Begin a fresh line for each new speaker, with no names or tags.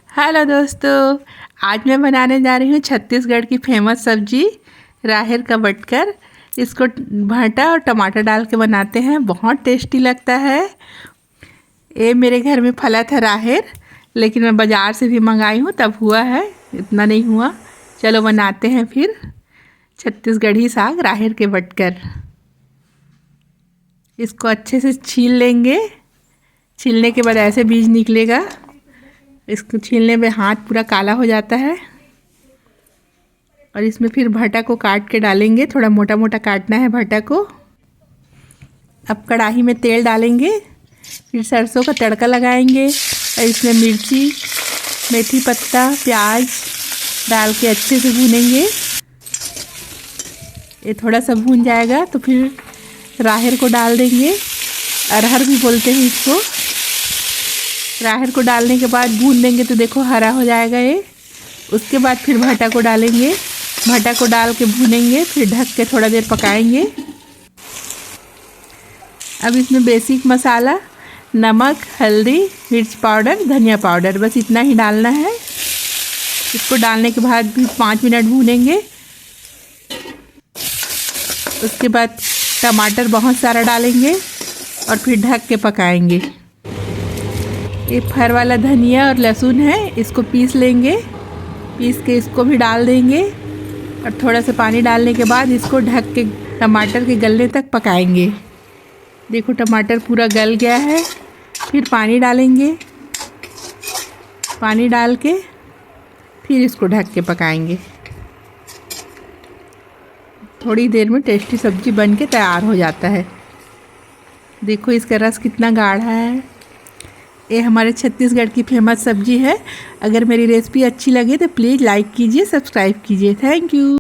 Hello दोस्तों, आज मैं बनाने जा रही हूँ छत्तीसगढ़ की फेमस सब्जी राहेर का बटकर। इसको भाटा और टमाटर डाल के बनाते हैं, बहुत टेस्टी लगता है। ये मेरे घर में फला था राहेर, लेकिन मैं बाज़ार से भी मंगाई हूँ, तब हुआ है, इतना नहीं हुआ। चलो बनाते हैं फिर छत्तीसगढ़ी साग राहेर के बटकर। इसको अच्छे से छील लेंगे। छीलने के बाद ऐसे बीज निकलेगा। इसको छीलने में हाथ पूरा काला हो जाता है। और इसमें फिर भटा को काट के डालेंगे, थोड़ा मोटा मोटा काटना है भटा को। अब कढ़ाई में तेल डालेंगे, फिर सरसों का तड़का लगाएंगे और इसमें मिर्ची, मेथी पत्ता, प्याज डाल के अच्छे से भूनेंगे। ये थोड़ा सा भून जाएगा तो फिर राहेर को डाल देंगे। अरहर भी बोलते हैं इसको। राहेर को डालने के बाद भून देंगे तो देखो हरा हो जाएगा ये। उसके बाद फिर भटा को डालेंगे, भटा को डाल के भूनेंगे, फिर ढक के थोड़ा देर पकाएंगे। अब इसमें बेसिक मसाला, नमक, हल्दी, मिर्च पाउडर, धनिया पाउडर, बस इतना ही डालना है। इसको डालने के बाद भी 5 मिनट भूनेंगे। उसके बाद टमाटर बहुत सारा डालेंगे और फिर ढक के पकाएंगे। ये फर वाला धनिया और लहसुन है, इसको पीस लेंगे। पीस के इसको भी डाल देंगे और थोड़ा सा पानी डालने के बाद इसको ढक के टमाटर के गलने तक पकाएंगे। देखो टमाटर पूरा गल गया है। फिर पानी डालेंगे, पानी डाल के फिर इसको ढक के पकाएंगे। थोड़ी देर में टेस्टी सब्जी बन के तैयार हो जाता है। देखो इसका रस कितना गाढ़ा है। ये हमारे छत्तीसगढ़ की फेमस सब्जी है। अगर मेरी रेसिपी अच्छी लगे तो प्लीज़ लाइक कीजिए, सब्सक्राइब कीजिए। Thank you.